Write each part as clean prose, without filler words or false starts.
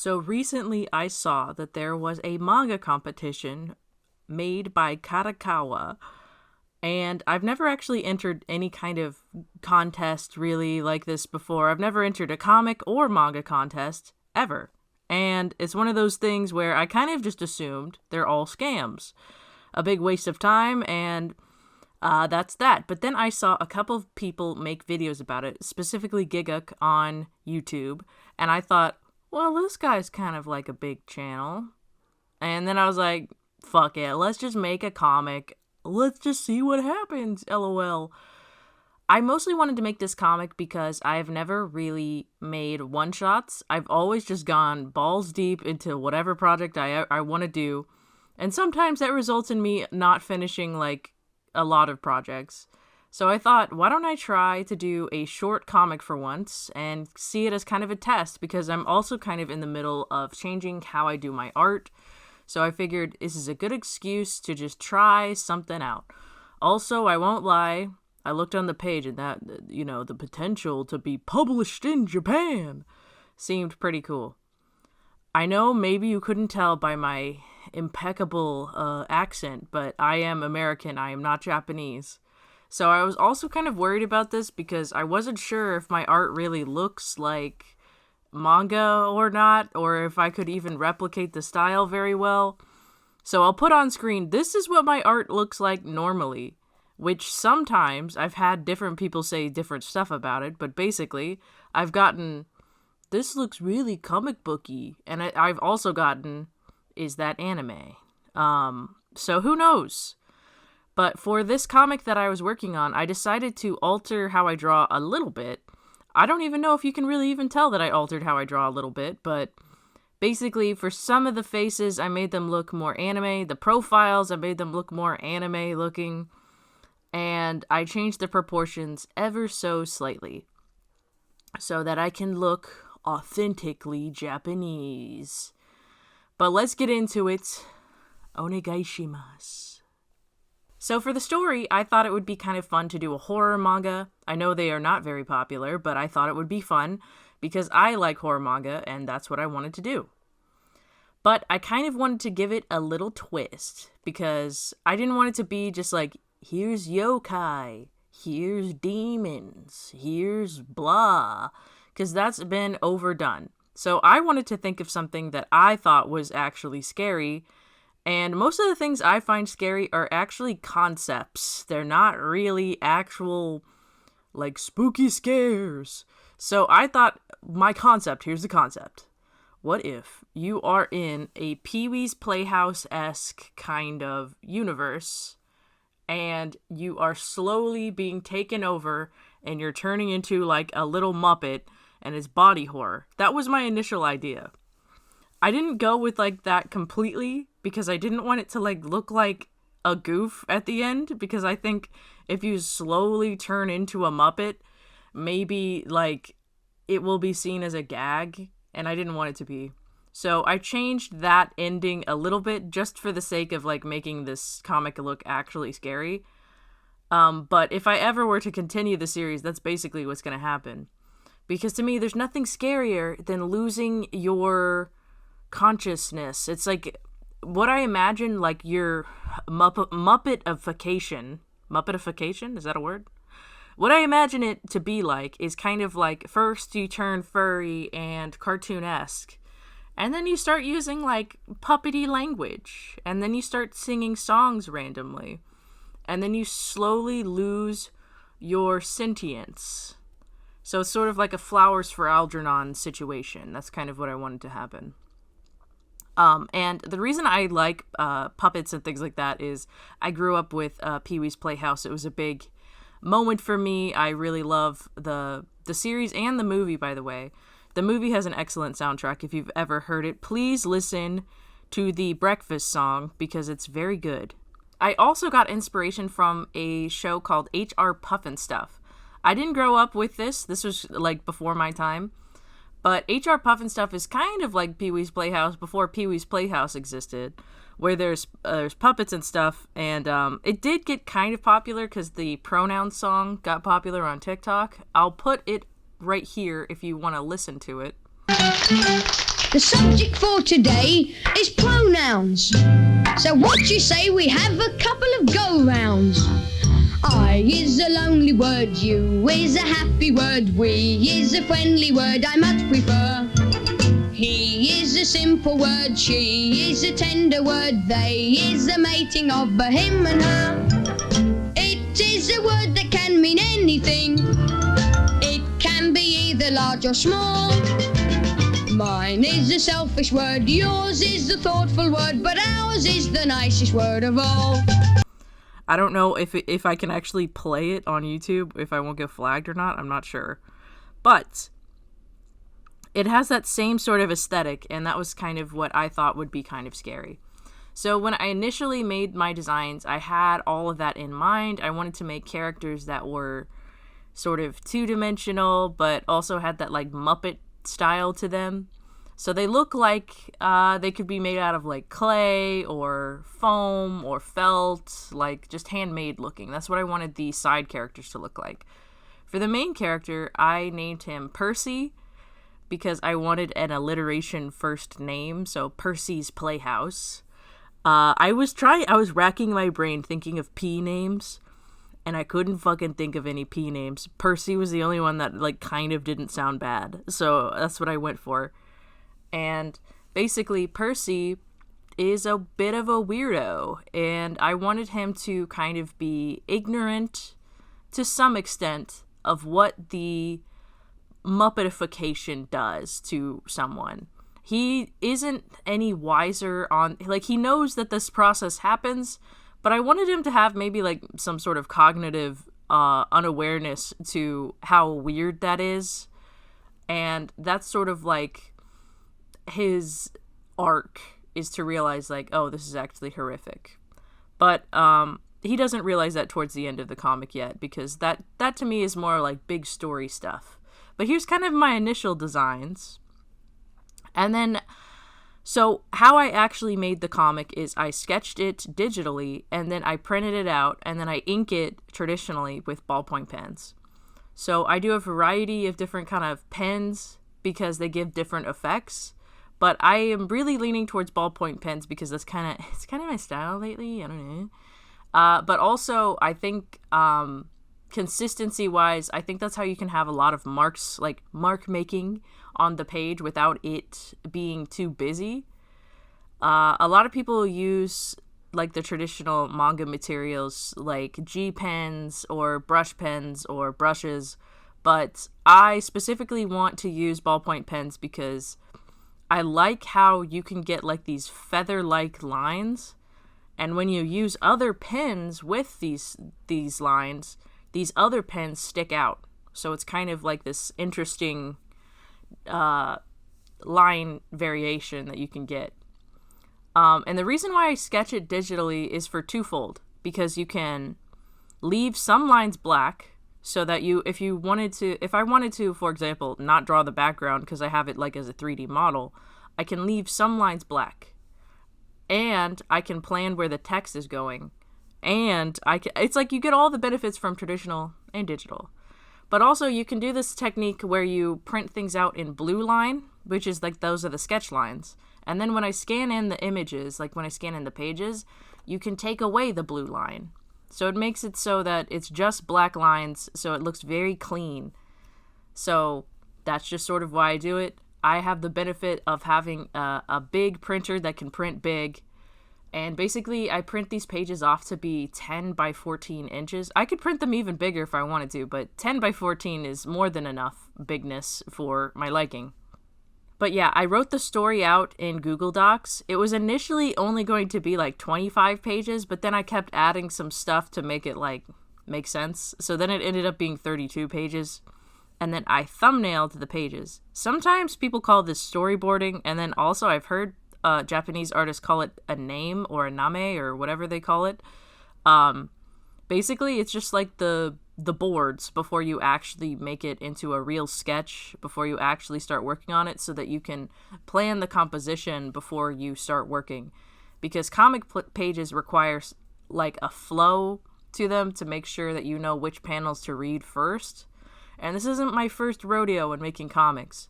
So recently I saw that there was a manga competition made by Karakawa, and I've never actually entered any kind of contest really like this before. I've never entered a comic or manga contest ever. And it's one of those things where I kind of just assumed they're all scams. A big waste of time, and that's that. But then I saw a couple of people make videos about it, specifically Giguk on YouTube, and I thought, well, this guy's kind of like a big channel. And then I was like, fuck it, let's just make a comic. Let's just see what happens, lol. I mostly wanted to make this comic because I've never really made one-shots. I've always just gone balls deep into whatever project I want to do. And sometimes that results in me not finishing, like, a lot of projects. So I thought, why don't I try to do a short comic for once and see it as kind of a test, because I'm also kind of in the middle of changing how I do my art. So I figured this is a good excuse to just try something out. Also, I won't lie, I looked on the page and that, the potential to be published in Japan seemed pretty cool. I know maybe you couldn't tell by my impeccable accent, but I am American, I am not Japanese. So I was also kind of worried about this because I wasn't sure if my art really looks like manga or not, or if I could even replicate the style very well. So I'll put on screen, this is what my art looks like normally, which sometimes I've had different people say different stuff about it, but basically I've gotten, this looks really comic booky, and I've also gotten, is that anime? So who knows? But for this comic that I was working on, I decided to alter how I draw a little bit. I don't even know if you can really even tell that I altered how I draw a little bit, but basically for some of the faces, I made them look more anime. The profiles, I made them look more anime looking. And I changed the proportions ever so slightly so that I can look authentically Japanese. But let's get into it. Onegaishimasu. So for the story, I thought it would be kind of fun to do a horror manga. I know they are not very popular, but I thought it would be fun because I like horror manga and that's what I wanted to do. But I kind of wanted to give it a little twist because I didn't want it to be just like, here's yokai, here's demons, here's blah, because that's been overdone. So I wanted to think of something that I thought was actually scary. And most of the things I find scary are actually concepts. They're not really actual, like, spooky scares. So I thought, here's the concept. What if you are in a Pee-wee's Playhouse-esque kind of universe, and you are slowly being taken over, and you're turning into, like, a little Muppet, and it's body horror. That was my initial idea. I didn't go with, like, that completely, because I didn't want it to, like, look like a goof at the end, because I think if you slowly turn into a Muppet, maybe, like, it will be seen as a gag, and I didn't want it to be. So I changed that ending a little bit, just for the sake of, like, making this comic look actually scary. But if I ever were to continue the series, that's basically what's gonna happen. Because to me, there's nothing scarier than losing your consciousness. It's like what I imagine, like your Muppetification. Muppetification? Is that a word? What I imagine it to be like is kind of like first you turn furry and cartoon-esque, and then you start using like puppety language, and then you start singing songs randomly, and then you slowly lose your sentience. So it's sort of like a Flowers for Algernon situation. That's kind of what I wanted to happen. And the reason I like puppets and things like that is I grew up with Pee-wee's Playhouse. It was a big moment for me. I really love the series and the movie, by the way. The movie has an excellent soundtrack. If you've ever heard it, please listen to the Breakfast song because it's very good. I also got inspiration from a show called H.R. Pufnstuf. I didn't grow up with this. This was like before my time. But H.R. Pufnstuf is kind of like Pee-wee's Playhouse before Pee-wee's Playhouse existed, where there's puppets and stuff, and it did get kind of popular because the pronoun song got popular on TikTok. I'll put it right here if you want to listen to it. The subject for today is pronouns. So what you say we have a couple of go-rounds? I is a lonely word, you is a happy word, we is a friendly word I much prefer. He is a simple word, she is a tender word, they is the mating of a him and her. It is a word that can mean anything. It can be either large or small. Mine is a selfish word, yours is the thoughtful word, but ours is the nicest word of all. I don't know if I can actually play it on YouTube, if I won't get flagged or not. I'm not sure. But it has that same sort of aesthetic, and that was kind of what I thought would be kind of scary. So when I initially made my designs, I had all of that in mind. I wanted to make characters that were sort of two-dimensional, but also had that like Muppet style to them. So they look like they could be made out of like clay or foam or felt, like just handmade looking. That's what I wanted the side characters to look like. For the main character, I named him Percy because I wanted an alliteration first name, so Percy's Playhouse. I was racking my brain thinking of P names, and I couldn't fucking think of any P names. Percy was the only one that like kind of didn't sound bad, so that's what I went for. And basically, Percy is a bit of a weirdo, and I wanted him to kind of be ignorant to some extent of what the Muppetification does to someone. He isn't any wiser on, like, he knows that this process happens, but I wanted him to have maybe like some sort of cognitive unawareness to how weird that is. And that's sort of like his arc, is to realize like, oh, this is actually horrific. But he doesn't realize that towards the end of the comic yet, because that to me is more like big story stuff. But here's kind of my initial designs. And then, so how I actually made the comic is I sketched it digitally, and then I printed it out, and then I ink it traditionally with ballpoint pens. So I do a variety of different kind of pens because they give different effects. But I am really leaning towards ballpoint pens because it's kind of my style lately. I don't know. But also, I think consistency-wise, I think that's how you can have a lot of marks, like mark making on the page without it being too busy. A lot of people use like the traditional manga materials like G pens or brush pens or brushes, but I specifically want to use ballpoint pens because I like how you can get like these feather-like lines, and when you use other pens with these lines, these other pens stick out. So it's kind of like this interesting line variation that you can get. And the reason why I sketch it digitally is for twofold, because you can leave some lines black so that if I wanted to, for example, not draw the background because I have it like as a 3D model, I can leave some lines black, and I can plan where the text is going, and it's like you get all the benefits from traditional and digital. But also you can do this technique where you print things out in blue line, which is like those are the sketch lines. And then when I scan in the images, like when I scan in the pages, you can take away the blue line. So it makes it so that it's just black lines, so it looks very clean. So that's just sort of why I do it. I have the benefit of having a big printer that can print big. And basically, I print these pages off to be 10 by 14 inches. I could print them even bigger if I wanted to, but 10 by 14 is more than enough bigness for my liking. But yeah, I wrote the story out in Google Docs. It was initially only going to be like 25 pages, but then I kept adding some stuff to make it like make sense. So then it ended up being 32 pages. And then I thumbnailed the pages. Sometimes people call this storyboarding, and then also I've heard Japanese artists call it a name or a name or whatever they call it. Basically, it's just like the boards before you actually make it into a real sketch, before you actually start working on it, so that you can plan the composition before you start working. Because comic pages require like a flow to them to make sure that you know which panels to read first. And this isn't my first rodeo in making comics.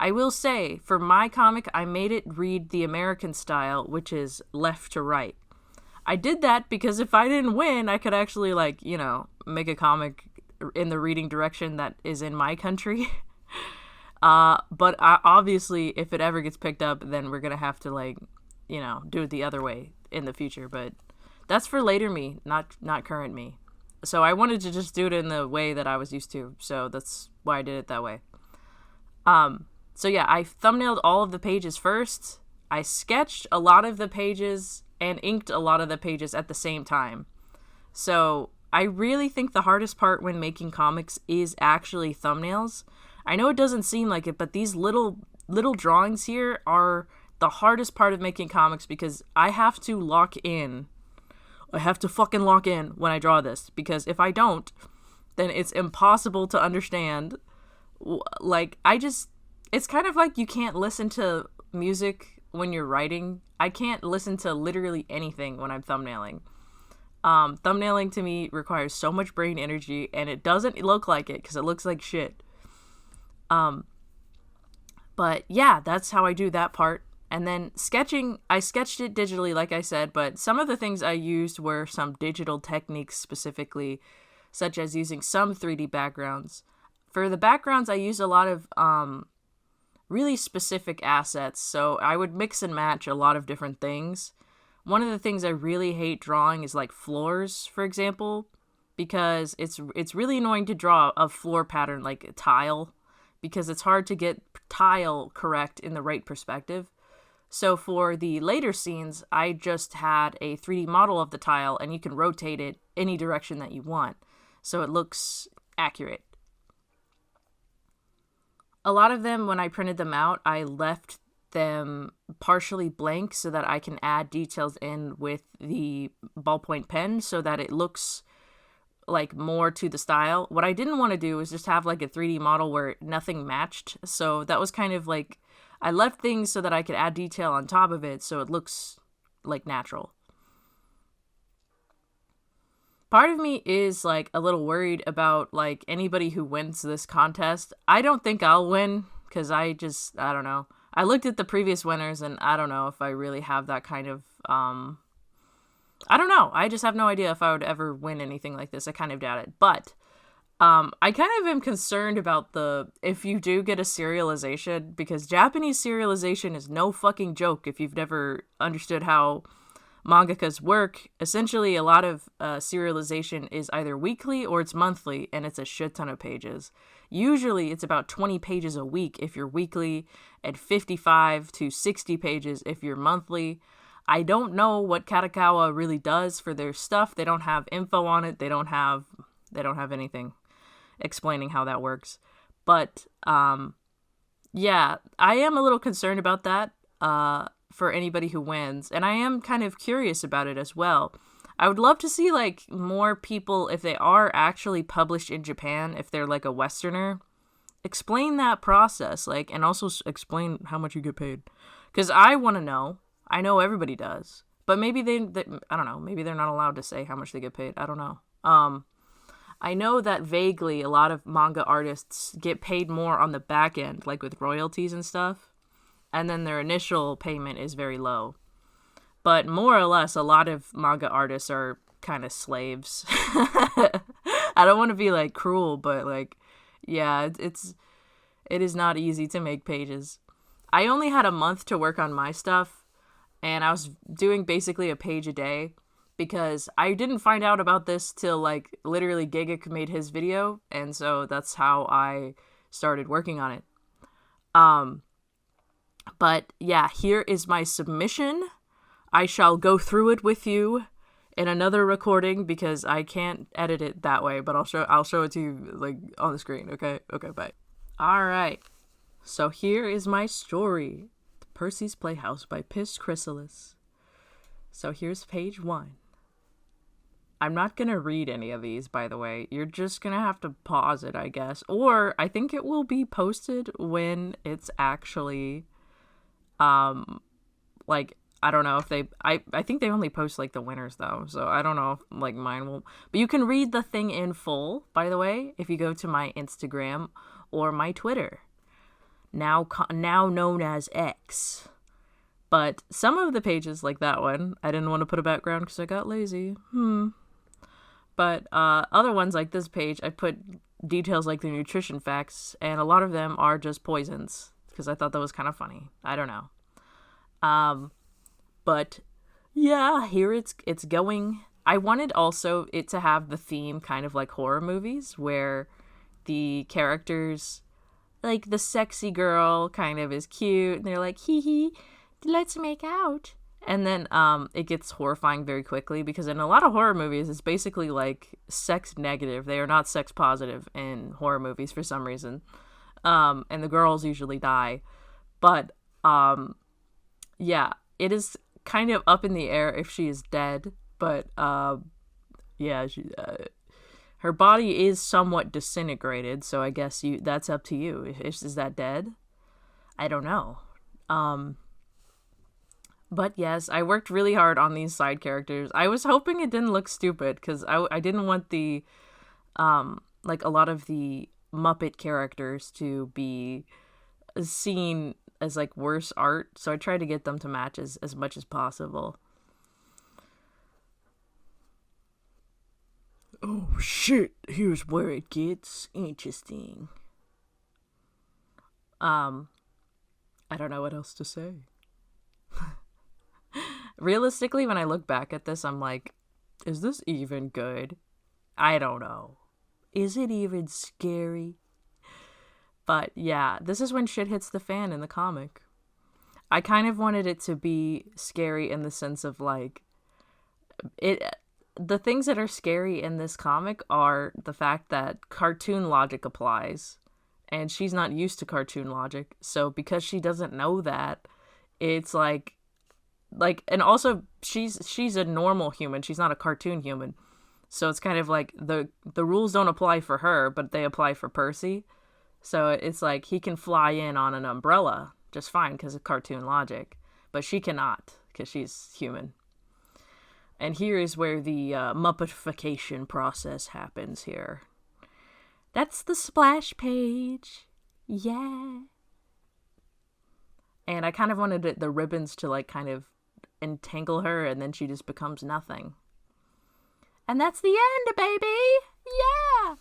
I will say, for my comic, I made it read the American style, which is left to right. I did that because if I didn't win, I could actually, like, you know, make a comic in the reading direction that is in my country. But obviously, if it ever gets picked up, then we're gonna have to, like, you know, do it the other way in the future. But that's for later me, not current me. So I wanted to just do it in the way that I was used to. So that's why I did it that way. So yeah, I thumbnailed all of the pages first. I sketched a lot of the pages and inked a lot of the pages at the same time. So I really think the hardest part when making comics is actually thumbnails. I know it doesn't seem like it, but these little drawings here are the hardest part of making comics because I have to lock in. I have to fucking lock in when I draw this, because if I don't, then it's impossible to understand. Like, it's kind of like you can't listen to music when you're writing. I can't listen to literally anything when I'm thumbnailing. Thumbnailing to me requires so much brain energy, and it doesn't look like it because it looks like shit. But yeah, that's how I do that part. And then sketching, I sketched it digitally, like I said, but some of the things I used were some digital techniques specifically, such as using some 3D backgrounds. For the backgrounds, I used a lot of really specific assets, so I would mix and match a lot of different things. One of the things I really hate drawing is like floors, for example, because it's really annoying to draw a floor pattern like a tile, because it's hard to get tile correct in the right perspective. So for the later scenes, I just had a 3D model of the tile, and you can rotate it any direction that you want, so it looks accurate. A lot of them, when I printed them out, I left them partially blank so that I can add details in with the ballpoint pen so that it looks like more to the style. What I didn't want to do was just have like a 3D model where nothing matched. So that was kind of like, I left things so that I could add detail on top of it so it looks like natural. Part of me is like a little worried about like anybody who wins this contest. I don't think I'll win because I don't know. I looked at the previous winners and I don't know if I really have that kind of, I don't know. I just have no idea if I would ever win anything like this. I kind of doubt it. But I kind of am concerned about if you do get a serialization, because Japanese serialization is no fucking joke if you've never understood how mangakas work. Essentially, a lot of serialization is either weekly or it's monthly, and it's a shit ton of pages. Usually, it's about 20 pages a week if you're weekly, and 55 to 60 pages if you're monthly. I don't know what Kadokawa really does for their stuff. They don't have info on it. They don't have anything explaining how that works. But yeah, I am a little concerned about that. For anybody who wins, and I am kind of curious about it as well. I would love to see like more people, if they are actually published in Japan, if they're like a Westerner, explain that process, like, and also explain how much you get paid, because I want to know. I know everybody does, but maybe they I don't know, maybe they're not allowed to say how much they get paid. I don't know. I know that vaguely a lot of manga artists get paid more on the back end, like with royalties and stuff. And then their initial payment is very low. But more or less, a lot of manga artists are kind of slaves. I don't want to be, like, cruel, but, like, yeah, it is not easy to make pages. I only had a month to work on my stuff, and I was doing basically a page a day, because I didn't find out about this till, like, literally Giga made his video, and so that's how I started working on it. But yeah, here is my submission. I shall go through it with you in another recording because I can't edit it that way, but I'll show it to you like on the screen, okay? Okay, bye. All right. So here is my story. Percy's Playhouse by Piss Chrysalis. So here's page 1. I'm not going to read any of these, by the way. You're just going to have to pause it, I guess. Or I think it will be posted when it's actually like, I don't know if I think they only post like the winners though, so I don't know if like mine will, but you can read the thing in full, by the way, if you go to my Instagram or my Twitter. now known as X. But some of the pages, like that one, I didn't want to put a background because I got lazy. But other ones like this page, I put details like the nutrition facts, and a lot of them are just poisons because I thought that was kind of funny. I don't know. But yeah, here it's going. I wanted also it to have the theme kind of like horror movies where the characters, like the sexy girl kind of is cute and they're like, hee hee, let's make out. And then it gets horrifying very quickly because in a lot of horror movies, it's basically like sex negative. They are not sex positive in horror movies for some reason. And the girls usually die. But yeah, it is kind of up in the air if she is dead. But yeah, her body is somewhat disintegrated. So I guess that's up to you. Is that dead? I don't know. But yes, I worked really hard on these side characters. I was hoping it didn't look stupid because I didn't want the, like a lot of the Muppet characters to be seen as like worse art. So I tried to get them to match as much as possible. Oh shit, here's where it gets interesting. I don't know what else to say. Realistically, when I look back at this, I'm like, is this even good? I don't know. Is it even scary? But yeah, this is when shit hits the fan in the comic. I kind of wanted it to be scary in the sense of like, the things that are scary in this comic are the fact that cartoon logic applies. And she's not used to cartoon logic. So because she doesn't know that, it's like, and also she's a normal human. She's not a cartoon human. So it's kind of like the rules don't apply for her, but they apply for Percy. So it's like he can fly in on an umbrella just fine because of cartoon logic, but she cannot because she's human. And here is where the Muppetification process happens here. That's the splash page. Yeah. And I kind of wanted the ribbons to like kind of entangle her and then she just becomes nothing. And that's the end, baby! Yeah!